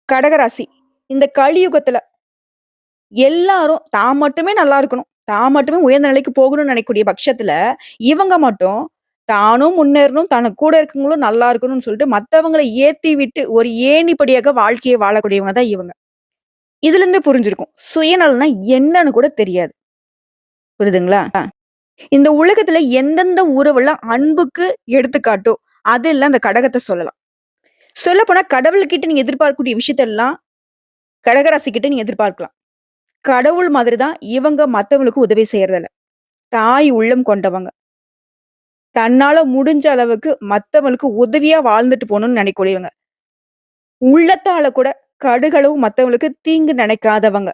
கடகராசி. இந்த கலியுகத்துல எல்லாரும் தான் மட்டுமே நல்லா இருக்கணும். தான் மட்டுமே உயர்ந்த நிலைக்கு போகணும்னு நினைக்கக்கூடிய பட்சத்துல, இவங்க மட்டும் தானும் முன்னேறணும், தனக்கு கூட இருக்கவங்களும் நல்லா இருக்கணும்னு சொல்லிட்டு மத்தவங்கள ஏத்தி விட்டு ஒரு ஏணிப்படியாக வாழ்க்கைய வாழக்கூடியவங்க தான் இவங்க. இதுலருந்து புரிஞ்சிருக்கும். சுயநலம்னா என்னன்னு கூட தெரியாது. புரியுதுங்களா? இந்த உலகத்துல எந்தெந்த உறவெல்லாம் அன்புக்கு எடுத்துக்காட்டோ, அதெல்லாம் இந்த கடகத்த சொல்லலாம். சொல்லப்போனா கடவுள்கிட்ட நீங்க எதிர்பார்க்கக்கூடிய விஷயத்தெல்லாம் கடகராசி கிட்ட நீங்க எதிர்பார்க்கலாம். கடவுள் மாதிரி தான் இவங்க மத்தவங்களுக்கு உதவி செய்யறதில்ல. தாய் உள்ளம் கொண்டவங்க. தன்னால முடிஞ்ச அளவுக்கு மத்தவங்களுக்கு உதவியா வாழ்ந்துட்டு போணும்னு நினைக்கக்கூடியவங்க. உள்ளத்தால கூட கடுகளவு மத்தவங்களுக்கு தீங்கு நினைக்காதவங்க.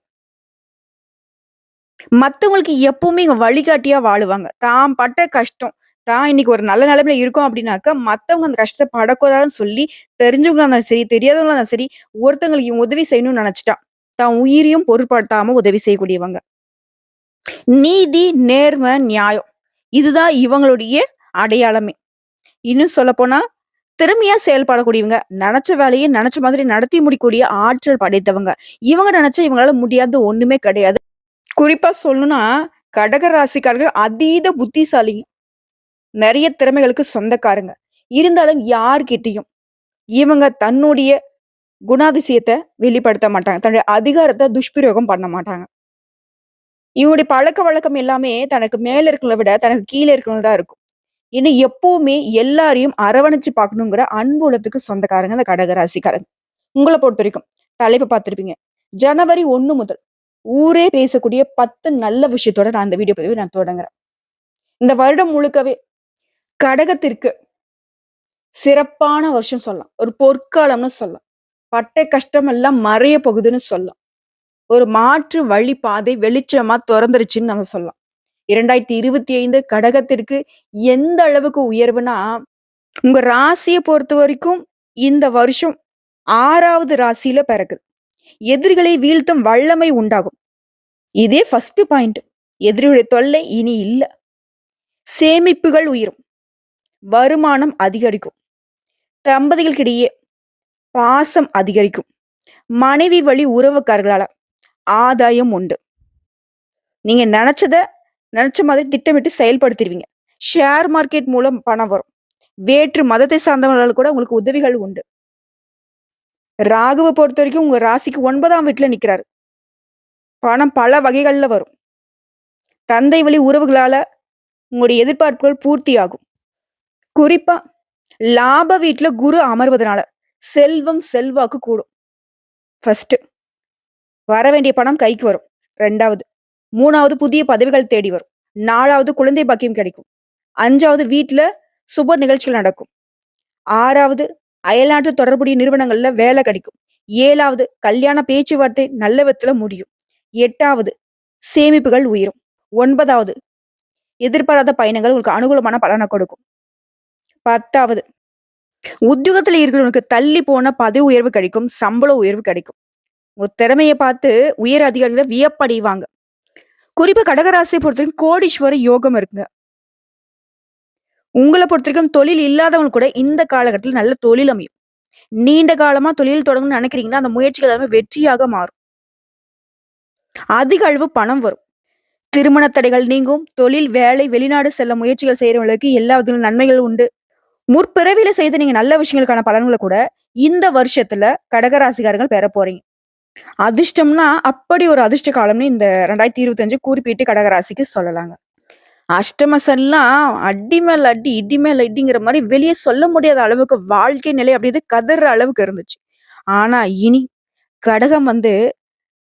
மத்தவங்களுக்கு எப்பவுமே இங்க வழிகாட்டியா வாழுவாங்க. தான் பட்ட கஷ்டம், தான் இன்னைக்கு ஒரு நல்ல நிலைமையில இருக்கோம் அப்படின்னாக்கா, மத்தவங்க அந்த கஷ்டத்த படக்கூடாதுன்னு சொல்லி, தெரிஞ்சவங்களா இருந்தாலும் சரி, தெரியாதவங்களா இருந்தாலும் சரி, ஒருத்தங்களுக்கு இவன் உதவி செய்யணும்னு நினைச்சுட்டா, தான் உயிரையும் பொருட்படுத்தாம உதவி செய்யக்கூடியவங்க. நீதி, நேர்மை, நியாயம். இதுதான் இவங்களுடைய அடையாளமே. இன்னும் சொல்லப்போனா, திறமையா செயல்படக்கூடியவங்க. நெனச்ச வேலைய நெனச்ச மாதிரி நடத்தி முடிக்கக்கூடிய ஆற்றல் படைத்தவங்க. இவங்க நெனச்சா இவங்களால முடியாதது ஒண்ணுமே கிடையாது. குறிப்பா சொல்லணும்னா, கடக ராசிக்காரர்கள் அதீத புத்திசாலிங்க. நெறைய திறமைகளுக்கு சொந்தக்காரங்க. இருந்தாலும் யார்கிட்டயும் இவங்க தன்னுடைய குணாதிசயத்த வெளிப்படுத்த மாட்டாங்க. தன்னுடைய அதிகாரத்த துஷ்பிரயோகம் பண்ண மாட்டாங்க. இவங்களுடைய பழக்கவழக்கம் எல்லாமே தனக்கு மேல இருக்கிறவங்கள விட, தனக்கு கீழ இருக்கிறவங்க தான் இருக்கும். ஏன்னா எப்பவுமே எல்லாரையும் அரவணைச்சு பார்க்கணுங்கிற அன்பு உள்ளத்துக்கு சொந்தக்காரங்க இந்த கடகராசிக்காரங்க. உங்கள பொறுத்தவரைக்கும் தலைப்ப பார்த்திருப்பீங்க. ஜனவரி 1 முதல் ஊரே பேசக்கூடிய 10 நல்ல விஷயத்தோட நான் இந்த வீடியோ பதிவை நான் தொடங்குறேன். இந்த வருடம் முழுக்கவே கடகத்திற்கு சிறப்பான வருஷம் சொல்லலாம். ஒரு பொற்காலம்னு சொல்லலாம். பட்ட கஷ்டம் எல்லாம் மறைய போகுதுன்னு சொல்லலாம். ஒரு மாற்று வழி பாதை வெளிச்சமா தொறந்துருச்சுன்னு நம்ம சொல்லலாம். 2025 கடகத்திற்கு எந்த அளவுக்கு உயர்வுனா, உங்க ராசிய பொறுத்தவரைக்கும் இந்த வருஷம் 6வது ராசியில பிறக்குது. எதிரிகளை வீழ்த்தும் வல்லமை உண்டாகும். இதே ஃபர்ஸ்ட் பாயிண்ட். எதிரியுடைய தொல்லை இனி இல்ல. சேமிப்புகள் உயரும். வருமானம் அதிகரிக்கும். தம்பதிகளுக்கிடையே பாசம் அதிகரிக்கும். மனைவி வழி உறவுக்காரர்களால ஆதாயம் உண்டு. நீங்க நினைச்ச மாதிரி திட்டமிட்டு செயல்படுத்திடுவீங்க. ஷேர் மார்க்கெட் மூலம் பணம் வரும். வேற்று மதத்தை சார்ந்தவர்களால் கூட உங்களுக்கு உதவிகள் உண்டு. ராகுவ பொறுத்தவரைக்கும் உங்க ராசிக்கு 9ஆம் வீட்டுல நிக்கிறாரு. பணம் பல வகைகள்ல வரும். தந்தை வழி உறவுகளால உங்களுடைய எதிர்பார்ப்புகள் பூர்த்தியாகும். குறிப்பா லாப வீட்டுல குரு அமர்வதனால செல்வம் செல்வாக்கு கூடும். ஃபர்ஸ்ட் வர வேண்டிய பணம் கைக்கு வரும். 2வது 3வது புதிய பதவிகள் தேடி வரும். 4வது குழந்தை பாக்கியம் கிடைக்கும். 5வது வீட்டுல சுப நிகழ்ச்சிகள் நடக்கும். 6வது அயல்நாட்டு தொடர்புடைய நிறுவனங்கள்ல வேலை கிடைக்கும். 7வது கல்யாண பேச்சுவார்த்தை நல்ல விதத்துல முடியும். 8வது சேமிப்புகள் உயரும். 9வது எதிர்பாராத பயணங்கள் உங்களுக்கு அனுகூலமான பலனை கொடுக்கும். 10வது உத்தியோகத்துல இருக்கிறவனுக்கு தள்ளி போன பதவி உயர்வு கிடைக்கும். சம்பள உயர்வு கிடைக்கும். உங்க திறமையை பார்த்து உயர் அதிகாரிகளை வியப்படைவாங்க. குறிப்பா கடகராசியை பொறுத்தவரைக்கும் கோடீஸ்வர யோகம் இருக்குங்க. உங்கள பொறுத்தவரைக்கும் தொழில் இல்லாதவங்க கூட இந்த காலகட்டத்துல நல்ல தொழில் அமையும். நீண்ட காலமா தொழில் தொடங்கணும்னு நினைக்கிறீங்கன்னா, அந்த முயற்சிகள் எல்லாமே வெற்றியாக மாறும். அதிக அளவு பணம் வரும். திருமண தடைகள் நீங்கும். தொழில், வேலை, வெளிநாடு செல்ல முயற்சிகள் செய்யறவங்களுக்கு எல்லா விதத்திலும் நன்மைகள் உண்டு. முற்பிறவியில செய்த நீங்க நல்ல விஷயங்களுக்கான பலன்களை கூட இந்த வருஷத்துல கடகராசிக்காரர்கள் பெற போறீங்க. அதிர்ஷ்டம்னா அப்படி ஒரு அதிர்ஷ்ட காலம்னு இந்த 2025 குறிப்பிட்டு கடகராசிக்கு சொல்லலாங்க. அஷ்டமசன்லாம் அடி மேல அடி, இடி மேல இடிங்கிற மாதிரி வெளியே சொல்ல முடியாத அளவுக்கு வாழ்க்கை நிலை அப்படி கதற அளவுக்கு இருந்துச்சு. ஆனா இனி கடகம்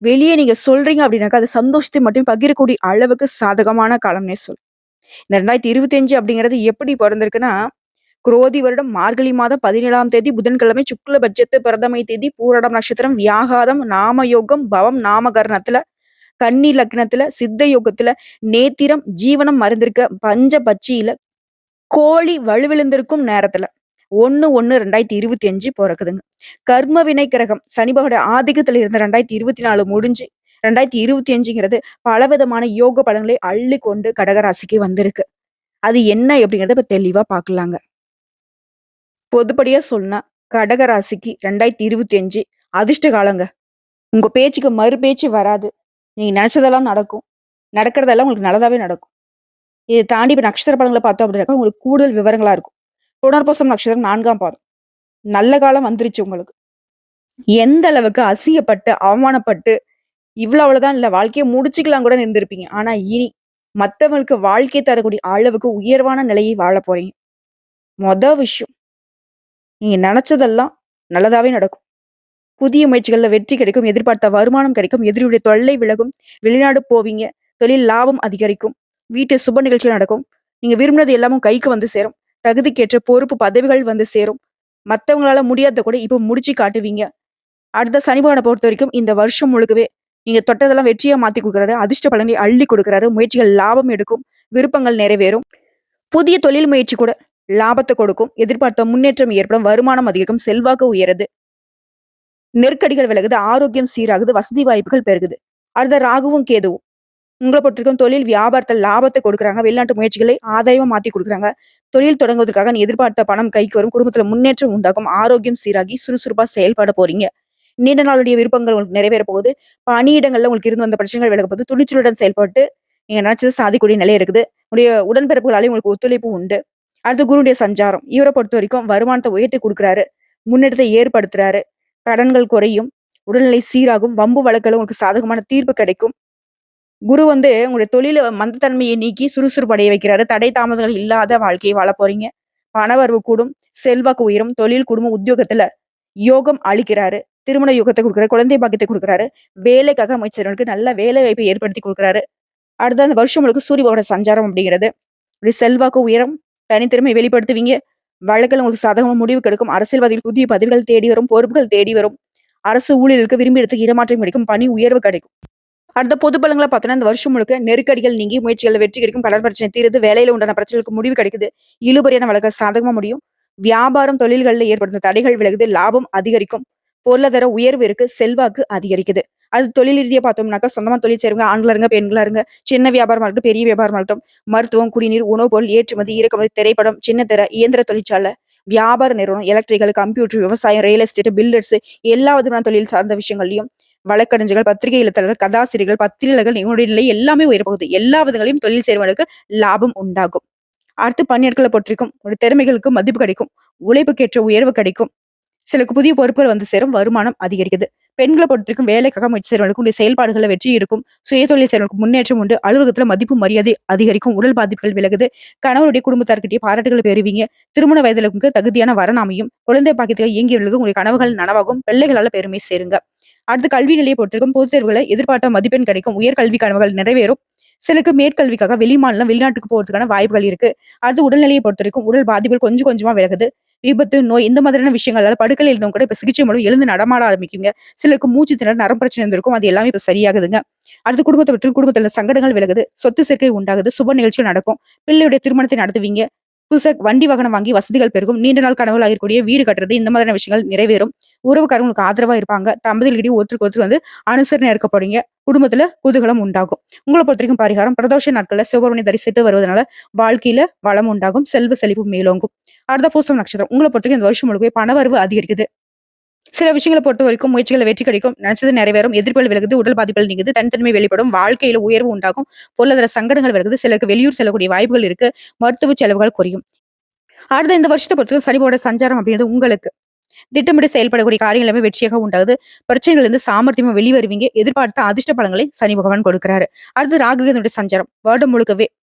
வெளியே நீங்க சொல்றீங்க அப்படின்னாக்கா அது சந்தோஷத்தை மட்டும் பகிரக்கூடிய அளவுக்கு சாதகமான காலம்னே சொல்லும். இந்த 2025 அப்படிங்கிறது எப்படி பிறந்திருக்குன்னா, குரோதி வருடம் மார்கழி மாதம் 17ஆம் தேதி புதன்கிழமை சுக்ல பட்சத்து பிரதமை தேதி பூரடம் நட்சத்திரம் வியாகாதம் நாமயோகம் பவம் நாமகரணத்துல கன்னி லக்னத்துல சித்த யோகத்துல நேத்திரம் ஜீவனம் மறந்திருக்க பஞ்ச பட்சியில கோழி வலுவிழந்திருக்கும் நேரத்துல 1/1/2025 பிறக்குதுங்க. கர்ம வினை கிரகம் சனி பகவானுடைய ஆதிக்கத்துல இருந்த 2024 முடிஞ்சு 2025ங்கிறது பலவிதமான யோக பலன்களை அள்ளி கொண்டு கடகராசிக்கு வந்திருக்கு. அது என்ன அப்படிங்கறத இப்ப தெளிவா பார்க்கலாங்க. பொதுப்படியா சொன்னா கடகராசிக்கு 2025 அதிர்ஷ்ட காலங்க. உங்க பேச்சுக்கு மறு பேச்சு வராது. நீங்க நெனச்சதெல்லாம் நடக்கும். நடக்கிறதெல்லாம் உங்களுக்கு நல்லதாவே நடக்கும். இத தாண்டி இப்ப நட்சத்திர பலன்கள பார்த்தோம் அப்படின்னாக்கா, உங்களுக்கு கூடுதல் விவரங்களா இருக்கும். புனர்பூசம் நட்சத்திரம் 4ஆம் பாதம். நல்ல காலம் வந்துருச்சு உங்களுக்கு. எந்த அளவுக்கு அசிங்கப்பட்டு, அவமானப்பட்டு, அவ்வளவுதான் இல்ல வாழ்க்கைய முடிச்சுக்கலாம் கூட இருந்திருப்பீங்க. ஆனா இனி மத்தவங்களுக்கு வாழ்க்கை தரக்கூடிய அளவுக்கு உயர்வான நிலையை வாழப் போறீங்க. மொத விஷயம், நீங்க நெனச்சதெல்லாம் நல்லதாவே நடக்கும். புதிய முயற்சிகள்ல வெற்றி கிடைக்கும். எதிர்பார்த்த வருமானம் கிடைக்கும். எதிரியுடைய தொல்லை விலகும். வெளிநாடு போவீங்க. தொழில் லாபம் அதிகரிக்கும். வீட்டு சுப நிகழ்ச்சிகள் நடக்கும். நீங்க விரும்பினது எல்லாமும் கைக்கு வந்து சேரும். தகுதிக்கேற்ற பொறுப்பு, பதவிகள் வந்து சேரும். மத்தவங்களால முடியாதத கூட இப்ப முடிச்சு காட்டுவீங்க. அடுத்த சனி பகவான பொறுத்தவரைக்கும் இந்த வருஷம் முழுக்கவே நீங்க தொட்டதெல்லாம் வெற்றியா மாத்தி குடுக்குறாரு. அதிர்ஷ்ட பலனை அள்ளி கொடுக்குறாரு. முயற்சிகள் லாபம் எடுக்கும். விருப்பங்கள் நிறைவேறும். புதிய தொழில் முயற்சி கூட லாபத்த கொடுக்கும். எதிர்பார்த்த முன்னேற்றம் ஏற்படும். வருமானம் அதிகரிக்கும். செல்வாக்கு உயருது. நெருக்கடிகள் விலகுது. ஆரோக்கியம் சீராகுது. வசதி வாய்ப்புகள் பெருகுது. அடுத்த ராகுவும் கேதுவும் உங்கள பொறுத்தவரைக்கும் தொழில் வியாபாரத்துல லாபத்த கொடுக்குறாங்க. வெளிநாட்டு முயற்சிகளை ஆதாயமா மாத்தி குடுக்குறாங்க. தொழில் தொடங்குவதற்காக நீ எதிர்பார்த்த பணம் கைக்கு வரும். குடும்பத்துல முன்னேற்றம் உண்டாகும். ஆரோக்கியம் சீராகி சுறுசுறுப்பா செயல்பட போறீங்க. நீண்ட நாளுடைய விருப்பங்கள் உங்களுக்கு நிறைவேற போகுது. பணியிடங்கள்ல உங்களுக்கு இருந்து வந்த பிரச்சனைகள் விலக போகுது. துணிச்சலுடன் செயல்பட்டு நீங்க நினைச்சது சாதிக்கக்கூடிய நிலை இருக்குது. உங்களுடைய உடன்பிறப்புகளாலே உங்களுக்கு ஒத்துழைப்பு உண்டு. அடுத்து குருவுடைய சஞ்சாரம். இவரை பொறுத்தவரைக்கும் வருமானத்த உயர்த்தி குடுக்குறாரு. முன்னேற்றத்தை ஏற்படுத்துறாரு. கடன்கள் குறையும். உடல்நிலை சீராகும். வம்பு வழக்குல உங்களுக்கு சாதகமான தீர்ப்பு கிடைக்கும். குரு வந்து உங்களுடைய தொழில மந்தத்தன்மையை நீக்கி சுறுசுறுப்பு அடைய வைக்கிறாரு. தடை தாமதங்கள் இல்லாத வாழ்க்கையை வாழப் போறீங்க. பணவரவு கூடும். செல்வாக்கு உயரும். தொழில், குடும்ப உத்தியோகத்துல யோகம் அளிக்கிறாரு. திருமண யோகத்த குடுக்குறாரு. குழந்தை பாக்கியத்த குடுக்குறாரு. வேலைக்காக முயற்சிக்கிறவங்களுக்கு நல்ல வேலை வாய்ப்பை ஏற்படுத்தி குடுக்குறாரு. அடுத்து அந்த வருஷம் முழுக்க சூரிய பகவானோட சஞ்சாரம் அப்படிங்கிறது. இப்படி செல்வாக்கு உயரும். தனித்திறமை வெளிப்படுத்துவீங்க. வழக்குல உங்களுக்கு சாதகமா முடிவு கிடைக்கும். அரசியல்வாதிகள் புதிய பதவிகள் தேடி வரும். பொறுப்புகள் தேடி வரும். அரசு ஊழியர்களுக்கு விரும்பிய இடத்துக்கு இடமாற்றம் கிடைக்கும். பணி உயர்வு கிடைக்கும். அடுத்த பொது பலன்கள பார்த்தோம்னா, இந்த வருஷம் முழுக்க நெருக்கடிகள் நீங்கி முயற்சிகள்ல வெற்றி கிடைக்கும். கடன் பிரச்சனை தீருது. வேலையில உண்டான பிரச்சனைகளுக்கு முடிவு கிடைக்குது. இழுபறியான வழக்கு சாதகமா முடியும். வியாபாரம், தொழில்கள்ல ஏற்படுத்த தடைகள் விலகுது. லாபம் அதிகரிக்கும். பொருளாதார உயர்வு இருக்கு. செல்வாக்கு அதிகரிக்குது. அது தொழில் ரீதியா பார்த்தோம்னாக்கா, சொந்தமா தொழில் செய்றவங்க ஆண்களா இருங்க, பெண்களா இருங்க. சின்ன வியாபாரமா இருக்கட்டும், பெரிய வியாபாரமா இருக்கட்டும். மருத்துவம், குடிநீர், உணவுப் பொருள் ஏற்றுமதி, இறக்குமதி, திரைப்படம், சின்ன திரை, இயந்திர தொழிற்சாலை, வியாபார நிறுவனம், எலக்ட்ரிக்கல், கம்ப்யூட்டர், விவசாயம், ரியல் எஸ்டேட், பில்டர்ஸ் எல்லா விதமான தொழில் சார்ந்த விஷயங்கள்லயும் வழக்கறிஞர்கள், பத்திரிகை எழுத்தாளர்கள், கதாசிரியர்கள், பத்திரிகையாளர்கள் இவங்களுடைய நிலை எல்லாமே உயரப்போகுது. எல்லா விதங்களையும் தொழில் செய்றவங்களுக்கு லாபம் உண்டாகும். அடுத்து பணியாட்கள பொறுத்தவரைக்கும் ஒரு திறமைகளுக்கு மதிப்பு கிடைக்கும். உழைப்புக்கேற்ற உயர்வு கிடைக்கும். சிலருக்கு புதிய பொறுப்புகள் வந்து சேரும். வருமானம் அதிகரிக்குது. பெண்கள பொறுத்தவரைக்கும் வேலைக்காக முயற்சி செய்றவங்களுக்கு உடைய செயல்பாடுகள்ல வெற்றி இருக்கும். சுயதொழில் செய்றவங்களுக்கு முன்னேற்றம் உண்டு. அலுவலகத்துல மதிப்பு, மரியாதை அதிகரிக்கும். உடல் பாதிப்புகள் விலகுது. கணவருடைய குடும்பத்தார்கிட்டயே பாராட்டுகள் பெறுவீங்க. திருமண வயதுல உங்களுக்கு தகுதியான வரன் அமையும். குழந்தை பாக்கியத்துல இயங்கியவர்களுக்கு உங்களுடைய கனவுகள் நனவாகும். பிள்ளைகளால பெருமை சேருங்க. அடுத்து கல்வி நிலையை பொறுத்திருக்கும். பொதுத் தேர்வுகளை எதிர்பார்த்த மதிப்பெண் கிடைக்கும். உயர்கல்வி கனவுகள் நிறைவேறும். சிலருக்கு மேற்கல்விக்காக வெளிமாநிலம், வெளிநாட்டுக்கு போறதுக்கான வாய்ப்புகள் இருக்கு. அடுத்து உடல்நிலையை பொறுத்தவரைக்கும் உடல் பாதிப்புகள் கொஞ்சம் கொஞ்சமா விலகுது. விபத்து, நோய் இந்த மாதிரியான விஷயங்களால படுக்கையில இருந்தவங்க கூட இப்ப சிகிச்சை மூலம் எழுந்து நடமாட ஆரம்பிக்குங்க. சிலருக்கு மூச்சு திணறல், நரம்பு பிரச்சனை இருந்திருக்கும். அது எல்லாமே இப்ப சரியாகுதுங்க. அடுத்து குடும்பத்தை விட்டு குடும்பத்துல சங்கடங்கள் விலகுது. சொத்து சேர்க்கை உண்டாகுது. சுப நிகழ்ச்சிகள் நடக்கும். பிள்ளையுடைய திருமணத்தை நடத்துவீங்க. புதுசா வண்டி வாகனம் வாங்கி வசதிகள் பெருகும். நீண்ட நாள் கனவுல இருக்கக்கூடிய வீடு கட்டுறது இந்த மாதிரியான விஷயங்கள் நிறைவேறும். உறவுக்காரங்களுக்கு ஆதரவா இருப்பாங்க. தம்பதிகளிடையே ஒருத்தருக்கு ஒருத்தர் வந்து அனுசரணை இருக்கப்படுங்க. குடும்பத்துல குதூகலம் உண்டாகும். உங்கள பொறுத்தவரைக்கும் பரிகாரம் பிரதோஷ நாட்கள்ல சிவபெருமானை தரிசித்து வருவதனால வாழ்க்கையில வளம் உண்டாகும். செல்வ செழிப்பு மேலோங்கும். அடுத்த பூசம் நட்சத்திரம். உங்கள பொறுத்தவரைக்கும் இந்த வருஷம் முழுக்கவே பணவரவு அதிகரிக்குது. சில விஷயங்கள பொறுத்த வரைக்கும் முயற்சிகள வெற்றி கிடைக்கும். நினைச்சது நிறைவேறும். எதிர்ப்புகள் விலகுது. உடல் பாதிப்புகள் நீங்குது. தனித்தன்மை வெளிப்படும். வாழ்க்கையில உயர்வு உண்டாகும். பொருளாதார சங்கடங்கள் விலகுது. சிலருக்கு வெளியூர் செல்லக்கூடிய வாய்ப்புகள் இருக்கு. மருத்துவ செலவுகள் குறையும். அடுத்த இந்த வருஷத்த பொறுத்தவரைக்கும் சனியோட சஞ்சாரம் அப்படிங்கிறது உங்களுக்கு திட்டமிட்டு செயல்படக்கூடிய காரியங்கள் எல்லாமே வெற்றியாக உண்டாகுது. பிரச்சனைகள் இருந்து சாமர்த்தியமா வெளிவருவீங்க. எதிர்பார்த்த அதிர்ஷ்ட பலன்களை சனி பகவான் கொடுக்கிறாரு. அடுத்து ராகுகனுடைய சஞ்சாரம். வருடம் முழுக்கவே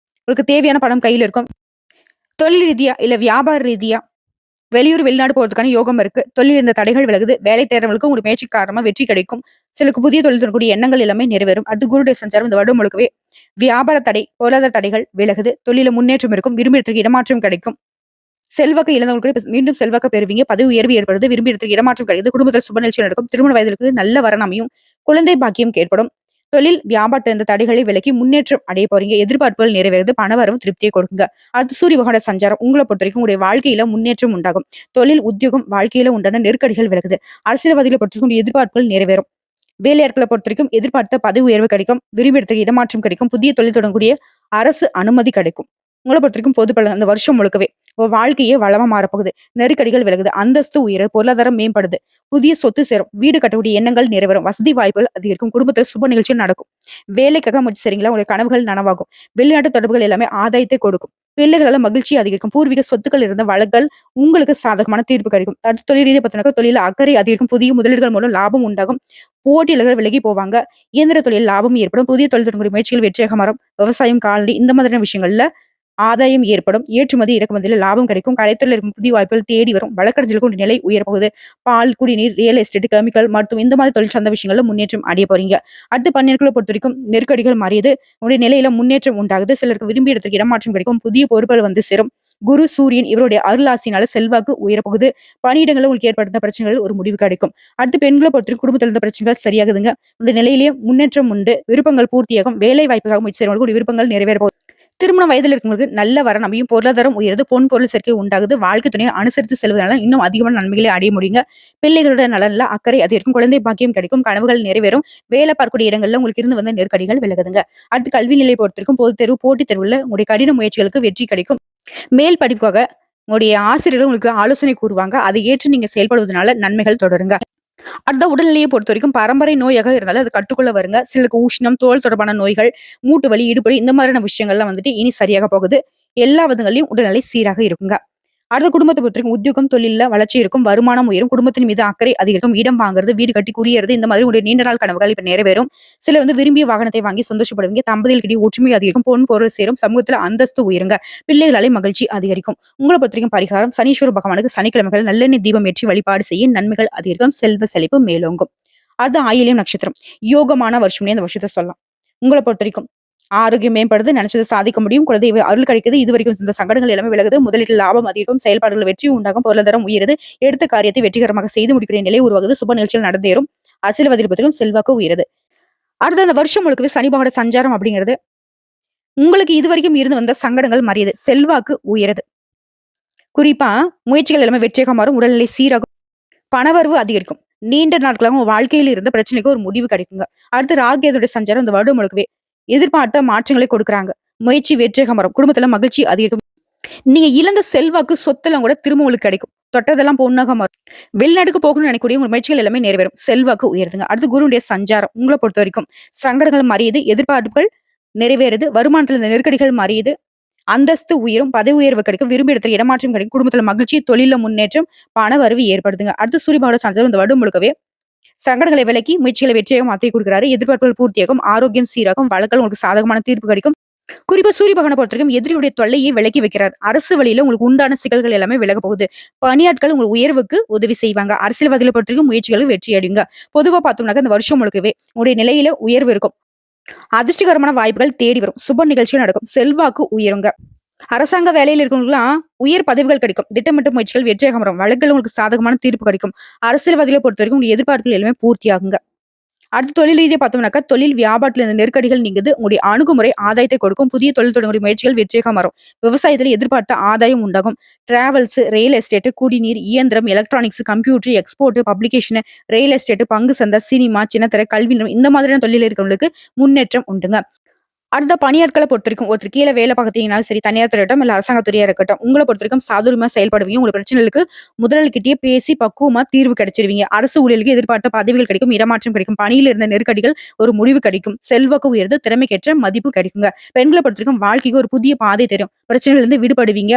உங்களுக்கு தேவையான பணம் கையில இருக்கும். தொழில் ரீதியா இல்ல வியாபார ரீதியா வெளியூர் வெளிநாடு போறதுக்கான யோகம் இருக்கு. தொழில் இருந்த தடைகள் விலகுது. வேலை தேடுறவங்களுக்கு உங்களுக்கு முயற்சி காரணமா வெற்றி கிடைக்கும். சிலருக்கு புதிய தொழில் தரக்கூடிய எண்ணங்கள் எல்லாமே நிறைவேறும். அடுத்து குருடைய சஞ்சாரம் இந்த வருடம் முழுக்கவே வியாபார தடை, பொருளாதார தடைகள் விலகுது. தொழில முன்னேற்றம் இருக்கும். விரும்பிய இடத்திற்கு இடமாற்றம் கிடைக்கும். செல்வாக்கு இழந்தவங்களுக்கு இப்ப மீண்டும் செல்வாக்க பெறுவீங்க. பதவி உயர்வு ஏற்படுது. விரும்பிய இடத்துக்கு இடமாற்றம் கிடைக்குது. குடும்பத்தில் சுப நிகழ்ச்சிகள் நடக்கும். திருமண வயதிற்கு நல்ல வரன் அமையும். குழந்தை பாக்கியம் ஏற்படும். தொழில் வியாபாரத்தில் இருந்த தடைகளை விலக்கி முன்னேற்றம் அடைய போறீங்க. எதிர்பார்ப்புகள் நிறைவேறுது. பணவரவு திருப்தியை கொடுக்குங்க. அடுத்து சூரிய பகவானோட சஞ்சாரம். உங்கள பொறுத்தவரைக்கும் உங்களுடைய வாழ்க்கையில முன்னேற்றம் உண்டாகும். தொழில், உத்தியோகம், வாழ்க்கையில உண்டான நெருக்கடிகள் விலகுது. அரசியல்வாதிகளை பொறுத்தவரைக்கும் எதிர்பார்ப்புகள் நிறைவேறும். வேலையாட்களை பொறுத்தவரைக்கும் எதிர்பார்த்த பதவி உயர்வு கிடைக்கும். விரும்பிய இடத்துக்கு இடமாற்றம் கிடைக்கும். புதிய தொழில் தொடங்கக்கூடிய அரசு அனுமதி கிடைக்கும். உங்கள பொறுத்தவரைக்கும் பொது பலன் அந்த வருஷம் முழுக்கவே உங்க வாழ்க்கையே வளமா மாறப்போகுது. நெருக்கடிகள் விலகுது. அந்தஸ்து உயருது. பொருளாதாரம் மேம்படுது. புதிய சொத்து சேரும். வீடு கட்டக்கூடிய எண்ணங்கள் நிறைவேறும். வசதி வாய்ப்புகள் அதிகரிக்கும். குடும்பத்துல சுப நிகழ்ச்சிகள் நடக்கும். வேலைக்காக முயற்சி செய்றீங்களா? உங்களுடைய கனவுகள் நனவாகும். வெளிநாட்டு தொடர்புகள் எல்லாமே ஆதாயத்தை கொடுக்கும். பிள்ளைகளால மகிழ்ச்சி அதிகரிக்கும். பூர்வீக சொத்துக்கள் இருந்த வழக்குகள் உங்களுக்கு சாதகமான தீர்ப்பு கிடைக்கும். அடுத்து தொழில் ரீதியா பார்த்தோம்னாக்கா, தொழில்ல அக்கறை அதிகரிக்கும். புதிய முதலீடுகள் மூலம் லாபம் உண்டாகும். போட்டியாளர்கள் விலகி போவாங்க. இயந்திர தொழில் லாபம் ஏற்படும். புதிய தொழில் தொடங்கக்கூடிய முயற்சிகள் வெற்றியாக மாறும். விவசாயம், கால்நடை இந்த மாதிரியான விஷயங்கள்ல ஆதாயம் ஏற்படும். ஏற்றுமதி, இறக்குமதியில லாபம் கிடைக்கும். கலைத்துறையில இருக்கும் புதிய வாய்ப்புகள் தேடி வரும். வழக்கறிஞர்களுக்கு நிலை உயரப்போகுது. பால், குடிநீர், ரியல் எஸ்டேட், கெமிக்கல், மருத்துவம் இந்த மாதிரி தொழில் சார்ந்த விஷயங்கள்ல முன்னேற்றம் அடைய போறீங்க. அடுத்து பன்னியர்களை பொறுத்தவரைக்கும் நெருக்கடிகள் மாறியது. உங்களுடைய நிலையில முன்னேற்றம் உண்டாகுது. சிலருக்கு விரும்பிய இடத்துக்கு இடமாற்றம் கிடைக்கும். புதிய பொறுப்புகள் வந்து சேரும். குரு, சூரியன் இவருடைய அருளாசினால செல்வாக்கு உயரப்போகுது. பணியிடங்களில் உங்களுக்கு ஏற்படுத்த பிரச்சனைகள் ஒரு முடிவு கிடைக்கும். அடுத்து பெண்களை பொறுத்தவரைக்கும் குடும்பத்தில் இருந்த பிரச்சனைகள் சரியாகுதுங்க. உங்களுடைய நிலையிலேயே முன்னேற்றம் உண்டு. விருப்பங்கள் பூர்த்தியாகும். வேலை வாய்ப்புக்காக முயற்சி செய்றவங்களுக்கு விருப்பங்கள் நிறைவேற போகுது. திருமண வயதில் இருக்கவங்களுக்கு நல்ல வரன் அமையும். பொருளாதாரம் உயருது. பொன் பொருள் சேர்க்கை உண்டாகுது. வாழ்க்கை துணையை அனுசரித்து செல்வதனால இன்னும் அதிகமான நன்மைகளை அடைய முடியுங்க. பிள்ளைகளோட நலன்ல அக்கறை அதிகரிக்கும். குழந்தை பாக்கியம் கிடைக்கும். கனவுகள் நிறைவேறும். வேலை பார்க்கக்கூடிய இடங்கள்ல உங்களுக்கு இருந்து வந்த நெருக்கடிகள் விலகுதுங்க. அடுத்து கல்வி நிலை பொறுத்திருக்கும். பொதுத் தேர்வு, போட்டித் தேர்வுல உங்களுடைய கடின முயற்சிகளுக்கு வெற்றி கிடைக்கும். மேல் படிப்புக்காக உங்களுடைய ஆசிரியர்கள் உங்களுக்கு ஆலோசனை கூறுவாங்க. அதை ஏற்று நீங்க செயல்படுவதனால நன்மைகள் தொடருங்க. அடுத்த உடல்நிலையை பொறுத்தவரைக்கும் பரம்பரை நோயாக இருந்தாலும் அது கட்டுக்குள்ள வருங்க. சிலருக்கு உஷ்ணம், தோல் தொடர்பான நோய்கள், மூட்டு வலி, இடுப்பு இந்த மாதிரியான விஷயங்கள்லாம் வந்துட்டு இனி சரியாக போகுது. எல்லா விதங்களையும் உடல்நிலை சீராக இருக்குங்க. அடுத்த குடும்பத்தை பொறுத்தவரைக்கும் உத்தியோகம், தொழில்ல வளர்ச்சி இருக்கும். வருமானம் உயரும். குடும்பத்தின் மீது அக்கறை அதிகரிக்கும். இடம் வாங்குறது, வீடு கட்டி குடியேறது இந்த மாதிரி உடைய நீண்ட நாள் கனவுகள் இப்ப நிறைவேறும். சிலர் வந்து விரும்பிய வாகனத்தை வாங்கி சந்தோஷப்படுவீங்க. தம்பதிகளுக்கிடையே ஒற்றுமை அதிகரிக்கும். பொன் பொருள் சேரும். சமூகத்துல அந்தஸ்து உயருங்க. பிள்ளைகளாலே மகிழ்ச்சி அதிகரிக்கும். உங்களை பொறுத்தவரைக்கும் பரிகாரம் சனீஸ்வர பகவானுக்கு சனிக்கிழமைகள் நல்லெண்ணெய் தீபம் ஏற்றி வழிபாடு செய்ய நன்மைகள் அதிகரிக்கும். செல்வ செழிப்பு மேலோங்கும். அது ஆயில்யம் நட்சத்திரம். யோகமான வருஷம்னே அந்த வருஷத்தை சொல்லலாம். உங்களை பொறுத்தவரைக்கும் ஆரோக்கியம் மேம்படுது. நினைச்சதை சாதிக்க முடியும். குழந்தை அருள் கிடைக்குது. இதுவரைக்கும் இந்த சங்கடங்கள் எல்லாமே விலகுது. முதலீட்டில் லாபம் அதிகம். செயல்பாடுகள் வெற்றி உண்டாகும். பொருளாதாரம் உயருது. எடுத்த காரியத்தை வெற்றிகரமாக செய்து முடிக்கிற நிலை உருவாகுது. சுப நிகழ்ச்சிகள் நடந்தேறும். அரசியல்வாதிகள் பத்தியும் செல்வாக்கு உயருது. அடுத்த அந்த வருஷம் முழுக்கவே சனி பகவானோட சஞ்சாரம் அப்படிங்கிறது உங்களுக்கு இதுவரைக்கும் இருந்து வந்த சங்கடங்கள் மறையுது. செல்வாக்கு உயருது. குறிப்பா முயற்சிகள் எல்லாமே வெற்றியாக மாறும். உடல்நிலை சீராகும். பணவரவு அதிகரிக்கும். நீண்ட நாட்களாக உங்க வாழ்க்கையில் இருந்த பிரச்சனைக்கு ஒரு முடிவு கிடைக்குங்க. அடுத்து ராகேதுடைய சஞ்சாரம் இந்த வருடம் முழுக்கவே எதிர்பார்த்த மாற்றங்களை கொடுக்குறாங்க. முயற்சி வெற்றியாக மாறும். குடும்பத்துல மகிழ்ச்சி அதிகரிக்கும். நீங்க இழந்த செல்வாக்கு சொத்தெல்லாம் கூட திரும்ப உங்களுக்கு கிடைக்கும். தொட்டதெல்லாம் பொண்ணாக மாறும். வெளிநாட்டுக்கு போகணும்னு நினைக்கக்கூடிய உங்க முயற்சிகள் எல்லாமே நிறைவேறும். செல்வாக்கு உயருதுங்க. அடுத்து குருவுடைய சஞ்சாரம் உங்களை பொறுத்த வரைக்கும் சங்கடங்கள் மறையுது. எதிர்பார்ப்புகள் நிறைவேறுது. வருமானத்துல இந்த நெருக்கடிகள் மறையுது. அந்தஸ்து உயரும். பதவி உயர்வு கிடைக்கும். விரும்பிய இடத்துல இடமாற்றம் கிடைக்கும். குடும்பத்துல மகிழ்ச்சி, தொழில முன்னேற்றம், பண வரவு ஏற்படுதுங்க. அடுத்து சூரியபகவானோட சஞ்சாரம் இந்த வருடம் முழுக்கவே சங்கடங்களை விலக்கி முயற்சிகளை வெற்றியாக மாற்றி கொடுக்கிறாரு. எதிர்பார்ப்புகள் பூர்த்தியாகும். ஆரோக்கியம் சீராகும். வழக்கல் உங்களுக்கு சாதகமான தீர்ப்பு கிடைக்கும். குறிப்பா சூரிய பகவானை பொறுத்தவரைக்கும் எதிரியுடைய தொல்லையை விலக்கி வைக்கிறார். அரசு வழியில உங்களுக்கு உண்டான சிக்கல்கள் எல்லாமே விலக போகுது. பணியாட்கள் உங்களுக்கு உயர்வுக்கு உதவி செய்வாங்க. அரசியல்வாதிகளை பொறுத்தவரைக்கும் முயற்சிகளும் வெற்றி அடையுங்க. பொதுவா பார்த்தோம்னாக்க இந்த வருஷம் முழுக்கவே உங்களுடைய நிலையில உயர்வு இருக்கும். அதிர்ஷ்டகரமான வாய்ப்புகள் தேடி வரும். சுப நிகழ்ச்சிகள் நடக்கும். செல்வாக்கு உயருங்க. அரசாங்க வேலையில இருக்கவங்களுக்குலாம் உயர் பதவிகள் கிடைக்கும். திட்டமிட்ட முயற்சிகள் வெற்றியாக வரும். வழக்குகள் உங்களுக்கு சாதகமான தீர்ப்பு கிடைக்கும். அரசியல்வாதிகளை பொறுத்த வரைக்கும் உங்களுடைய எதிர்பார்ப்புகள் எல்லாமே பூர்த்தியாகுங்க. அடுத்து தொழில் ரீதியா பார்த்தோம்னாக்கா தொழில் வியாபாரத்துல இந்த நெருக்கடிகள் நீங்குது. உங்களுடைய அணுகுமுறை ஆதாயத்தை கொடுக்கும். புதிய தொழில் தொடங்கக்கூடிய முயற்சிகள் வெற்றியாக மாறும். விவசாயத்துல எதிர்பார்த்த ஆதாயம் உண்டாகும். டிராவல்ஸ், ரியல் எஸ்டேட், குடிநீர், இயந்திரம், electronics, computer, export, publication, real estate, பங்கு சந்தை, சினிமா, சின்னத்திரை, கல்வி நிறுவனம் இந்த மாதிரியான தொழில் இருக்கிறவங்களுக்கு முன்னேற்றம் உண்டுங்க. அடுத்த பணியாட்களை பொறுத்தவரைக்கும் ஒருத்தர் கீழ வேலை பார்த்தீங்கன்னாலும் சரி, தனியார் துறையாகட்டும் இல்ல அரசாங்கத் துறையா இருக்கட்டும், உங்கள பொறுத்தவரைக்கும் சாதுரியமா செயல்படுவீங்க. உங்க பிரச்சனைகளுக்கு முதலாளிகிட்டயே பேசி பக்குவமா தீர்வு கிடைச்சிருவீங்க. அரசு ஊழியர்களுக்கு எதிர்பார்த்த பதவிகள் கிடைக்கும். இடமாற்றம் கிடைக்கும். பணியில இருந்த நெருக்கடிகள் ஒரு முடிவு கிடைக்கும். செல்வாக்கு உயர்ந்து திறமைக்கேற்ற மதிப்பு கிடைக்குங்க. பெண்களை பொறுத்தவரைக்கும் வாழ்க்கைக்கு ஒரு புதிய பாதை தெரியும். பிரச்சனைகள் இருந்து விடுபடுவீங்க.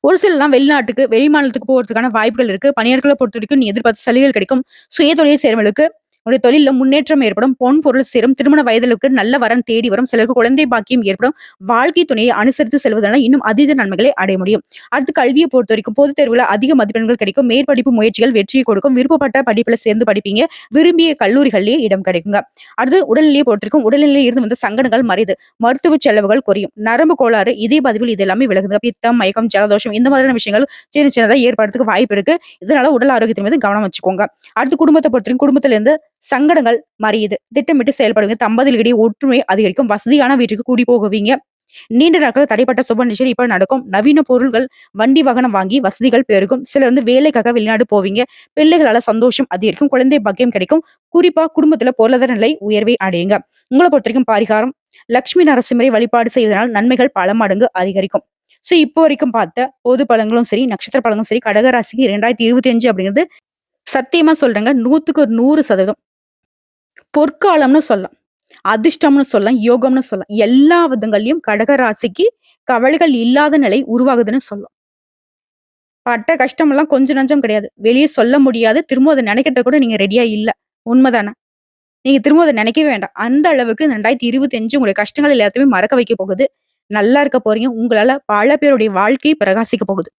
ஒரு சிலர்லாம் வெளிநாட்டுக்கு, வெளிமாநிலத்துக்கு போறதுக்கான வாய்ப்புகள் இருக்கு. பணியாட்களை பொறுத்தவரைக்கும் நீ எதிர்பார்த்த சலுகைகள் கிடைக்கும். சுயதொழில் செய்றவங்களுக்கு உங்களுடைய தொழில்ல முன்னேற்றம் ஏற்படும். பொன் பொருள் சேரும். திருமண வயதிலுக்கு நல்ல வரன் தேடி வரும். சிலருக்கு குழந்தை பாக்கியம் ஏற்படும். வாழ்க்கை துணையை அனுசரித்து செல்வதனால இன்னும் அதீத நன்மைகளை அடைய முடியும். அடுத்து கல்வியை பொறுத்த வரைக்கும் பொதுத் தேர்வுல அதிக மதிப்பெண்கள் கிடைக்கும். மேற்படிப்பு முயற்சிகள் வெற்றியை கொடுக்கும். விருப்பப்பட்ட படிப்புல சேர்ந்து படிப்பீங்க. விரும்பிய கல்லூரிகளிலேயே இடம் கிடைக்குங்க. அடுத்து உடல்நிலையை பொறுத்திருக்கும். உடல்நிலையில் இருந்து வந்த சங்கடங்கள் மறையுது. மருத்துவ செலவுகள் குறையும். நரம்பு கோளாறு, இதய பதிவில் இது எல்லாமே விலகுது. பித்தம், மயக்கம், ஜலதோஷம் இந்த மாதிரியான விஷயங்கள் சின்னதா ஏற்படுறதுக்கு வாய்ப்பு இருக்கு. இதனால உடல் ஆரோக்கியத்தின் மீது கவனம் வச்சுக்கோங்க. அடுத்து குடும்பத்தை பொறுத்தவரைக்கும் குடும்பத்துல இருந்து சங்கடங்கள் மறையுது. திட்டமிட்டு செயல்படுவீங்க. தம்பதிகளிடையே ஒற்றுமை அதிகரிக்கும். வசதியான வீட்டுக்கு கூடி போகுவீங்க. நீண்ட நாட்கள் தடைப்பட்ட சுப நிகழ்ச்சிகள் இப்ப நடக்கும். நவீன பொருள்கள், வண்டி வாகனம் வாங்கி வசதிகள் பெருகும். சிலர் வேலைக்காக வெளிநாடு போவீங்க. பிள்ளைகளால சந்தோஷம் அதிகரிக்கும். குழந்தை பாக்கியம் கிடைக்கும். குறிப்பா குடும்பத்துல பொருளாதார நிலை உயர்வை அடையுங்க. உங்கள பொறுத்தவரைக்கும் பரிகாரம், லட்சுமி நரசிம்மரை வழிபாடு செய்வதனால் நன்மைகள் பல மடங்கு அதிகரிக்கும். சோ இப்போ வரைக்கும் பார்த்த பொது பலன்களும் சரி, நட்சத்திர பலன்களும் சரி, கடகராசிக்கு 2025 அப்படிங்கிறது சத்தியமா சொல்றேங்க 100க்கு 100% பொற்காலம்னு சொல்லலாம். அதிர்ஷ்டம்னு சொல்லலாம், யோகம்னு சொல்லலாம். எல்லா விதங்கள்லயும் கடகராசிக்கு கவலைகள் இல்லாத நிலை உருவாகுதுன்னு சொல்லலாம். பட்ட கஷ்டமெல்லாம் கொஞ்சம் நஞ்சம் கிடையாது. வெளிய சொல்ல முடியாது. திரும்ப அத நினைக்கிறதுக்கு கூட நீங்க ரெடியா இல்ல. உண்மதானே? நீங்க திரும்ப அத நினைக்கவே வேண்டாம். அந்த அளவுக்கு இந்த 2025 உங்களுடைய கஷ்டங்கள் எல்லாத்தையுமே மறக்க வைக்க போகுது. நல்லா இருக்க போறீங்க. உங்களால பல பேருடைய வாழ்க்கை பிரகாசிக்க போகுது.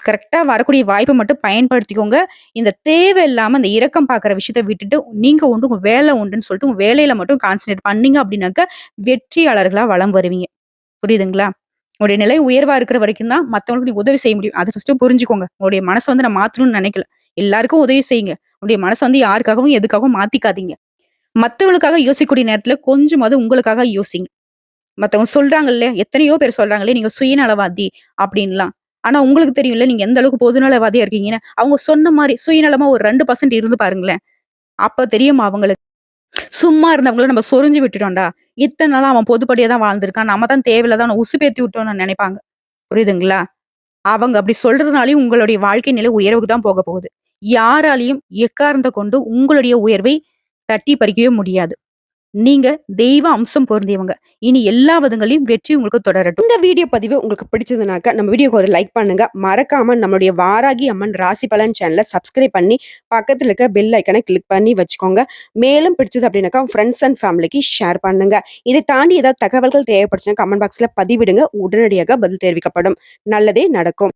கரெக்ட்டா வரக்கூடிய வாய்ப்ப மட்டும் பயன்படுத்திக்கோங்க. இந்த தேவையில்லாம இந்த இரக்கம் பார்க்குற விஷயத்த விட்டுட்டு, நீங்க உண்டு, உங்க வேலை உண்டுன்னு சொல்லிட்டு உங்க வேலையில மட்டும் கான்சன்ட்ரேட் பண்ணீங்க அப்படின்னாக்க, வெற்றியாளர்களா வலம் வருவீங்க. புரியுதுங்களா? உங்களுடைய நிலை உயர்வா இருக்கிற வரைக்கும் தான் மத்தவங்களுக்கு நீங்க உதவி செய்ய முடியும். அத ஃபர்ஸ்ட்டு புரிஞ்சுக்கோங்க. உங்களுடைய மனச நான் மாத்தணும்னு நினைக்கல. எல்லாருக்கும் உதவி செய்யுங்க. உங்களுடைய மனச யாருக்காகவும், எதுக்காகவும் மாத்திக்காதீங்க. மத்தவங்களுக்காக யோசிக்கக்கூடிய நேரத்துல கொஞ்சமாவது உங்களுக்காக யோசிங்க. மத்தவங்க சொல்றாங்க இல்லையா? எத்தனையோ பேர் சொல்றாங்க இல்லையா? நீங்க சுயநலவாதி அப்படின்லாம். ஆனா உங்களுக்கு தெரியும்ல நீங்க எந்த அளவுக்கு பொதுநலவாதியா இருக்கீங்கன்னு. அவங்க சொன்ன மாரி சுயநலமா ஒரு 2% இருந்து பாருங்களேன். அப்ப தெரியுமா அவங்களுக்கு. சும்மா இருந்தவங்கள நம்ம சொரிஞ்சு விட்டுட்டோம்டா. இத்தன நாளா அவன் பொதுப்படியா தான் வாழ்ந்திருக்கான். நம்ம தான் தேவையில்லாத அவன உசுப்பேத்தி விட்டோம்னு நினைப்பாங்க. புரியுதுங்களா? அவங்க அப்படி சொல்றதுனாலயும் உங்களுடைய வாழ்க்கை நிலை உயர்வுக்கு தான் போக போகுது. யாராலயும் எக்காரணத்த கொண்டு உங்களுடைய உயர்வை தட்டி பறிக்கவே முடியாது. நீங்க தெய்வ அம்சம் பொருந்தியவங்க. இனி எல்லா விதங்களையும் வெற்றி உங்களுக்கு தொடரட்டும். இந்த வீடியோ பதிவு உங்களுக்கு பிடிச்சதுனாக்க நம்ம வீடியோக்கு ஒரு லைக் பண்ணுங்க. மறக்காம நம்மளுடைய வாராகி அம்மன் ராசி பலன் சேனலை சப்ஸ்கிரைப் பண்ணி பக்கத்துல இருக்க பெல் ஐக்கனை கிளிக் பண்ணி வச்சுக்கோங்க. மேலும் பிடிச்சது அப்படின்னாக்கா ஃப்ரெண்ட்ஸ் அண்ட் ஃபேமிலிக்கு ஷேர் பண்ணுங்க. இதை தாண்டி ஏதாவது தகவல்கள் தேவைப்படுச்சுன்னா கமெண்ட் பாக்ஸ்ல பதிவிடுங்க. உடனடியாக பதில் தெரிவிக்கப்படும். நல்லதே நடக்கும்.